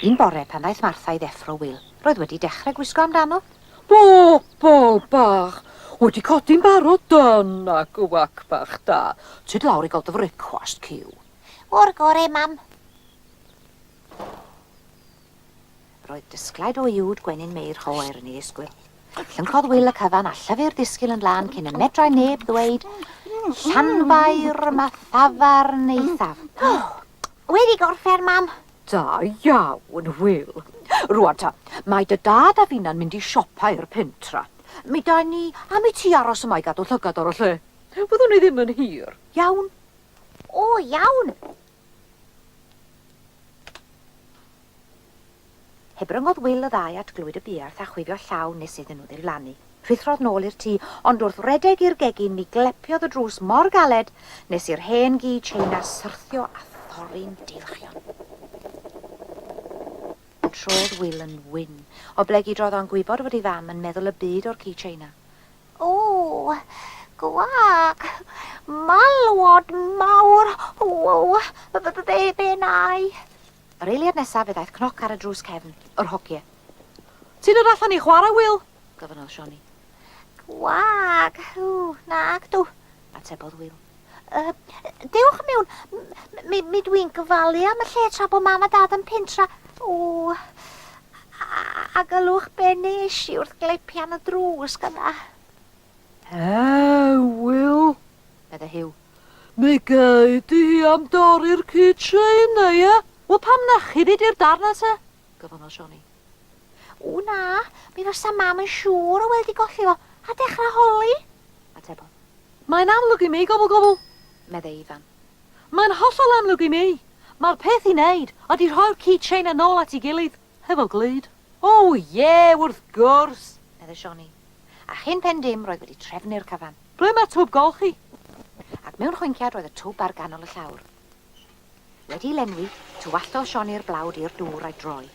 Un bore pan ddaeth Martha i ddeffro Wil, roedd wedi dechrau gwisgo amdano. Bobl bach, wedi codi'n barod dyna gwac bach da. Tyd lawr i gael dy frecwast cyw. O'r gore, mam. Roedd dysglaid o iwd gwenyn meir choer yn ei ysgwyl. Llyncodd Wil y cyfan a llyfr disgyl yn lan cyn y medrai neb ddweud Llanfair mathafar neithaf. Wedi gorffen, mam. Da iawn, Wil. Rwan ta, mae dy dad a finna'n mynd i siopa i'r pentra. Mi da ni am i ti aros yma i gadw llygad o'r lle. Fyddwn ni ddim yn hir. Iawn? O, iawn. Hebryngodd Wil y ddau at glwyd y buarth a chwifio llaw nes iddyn nhw ddiflannu. Rhythrodd nôl i'r tŷ, ond wrth redeg i'r gegin mi glepiodd y drws mor galed nes i'r hen gi Tsheina syrthio a thorri'n dilchion. Trodd Wil yn wyn, o blegi drodd o'n gwybod fod ei fam yn meddwl y byd o'r gi Tsheina. O, Cwac, malwod mawr. O, be nai. Yr eiliad nesaf fe ddaeth cnoc ar y drws cefn, yr hogie. Ti'n dod allan i chwarae, Wil? Gofynodd Sioni. Cwac, nag dw. Atebodd Wil. Dewch mewn, mi dwi'n gyfalu am y lle tra bod mam a dad yn pentra. O, a galwch be nes i wrth gleipian y drws gyda. Wil. Medde Hiw. Mi gei di am dorri'r ci Tsheina, ia? Wel, pam nachi fi di'r darna te? Gofynodd Sioni. O na, mi fysa mam yn siŵr o wedi golli fo, a dechrau holi. Atebodd. Mae'n amlwg i mi, gobl. Medde Ifan. Mae'n hollol amlwg i mi. Mae'r peth i wneud, a di rhoi'r ci Tsheina nôl at ei gilydd, hefo glid. O ie, wrth gwrs. Medde Sioni. A chyn pen dim roedd wedi trefnu'r cyfan. Ble mae twb golchi? Ac mewn chwynciad roedd y twb ar ganol y llawr. Wedi lenwi, tywallodd Sioni'r blawd i'r dŵr a'i droi.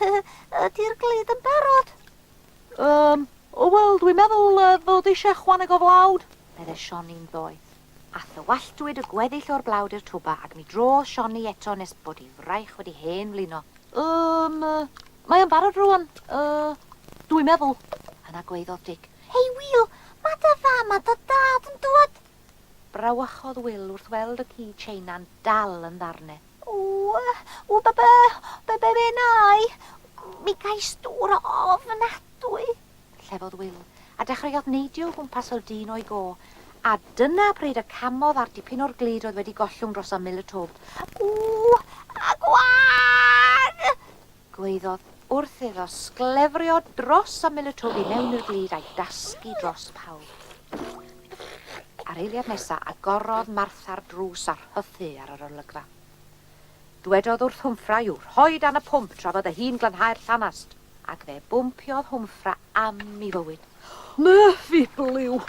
Ydy'r glid yn barod? Wel, dwi'n meddwl fod eisiau chwaneg o flawd. Medde Sioni'n ddoeth. A thywalltwyd y gweddill o'r blawd i'r twba ac mi drodd Sioni eto nes bod ei fraich wedi hen flino. Mae yn barod rwan. Dwi'n meddwl. Yna gweiddodd Dic. Hei, Wil, mae dy fam a dy dad yn dod. Brawychodd Wil wrth weld y ci Tsheina'n dal yn ddarnau. O, be nai? Mi gais dŵr o ofnadwy. Llefodd Wil, a dechreuodd neidio o gwmpas o dyn o'i go, a dyna pryd y camodd ar dipyn o'r glid oedd wedi gollwng dros ymyl y twb. O, a gwan! Gweiddodd wrth iddo sglefrio dros ymyl y twb i mewn i'r glid a'i dasgu dros pawb. Ar eiliad nesa, agorodd Martha'r drws a'r hythu ar yr olygfa. Dwedodd wrth Hwmffra i'w rhoi dan y pwmp tra fod y hun glanhau'r llanast, ac fe bwmpiodd Hwmffra am ei fywyd. Methu bliw.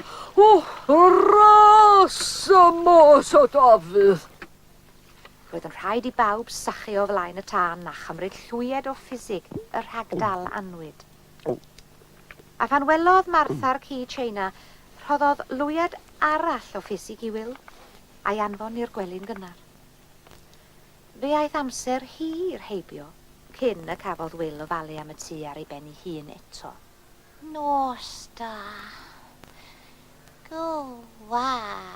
O, ras y mos o Dafydd. Roedd yn rhaid i bawb sychu o flaen y tân a chymryd llwyed o ffisig y rhagdal anwyd. A phan welodd Martha'r ci Tsheina, rhoddodd lwyed arall o ffisig i Wil, a'i anfon i'r gwely'n gynnar. Fe aeth amser hir heibio, cyn y cafodd Wil ofalu am y tŷ ar ei ben ei hun eto. Nos da. Gwac.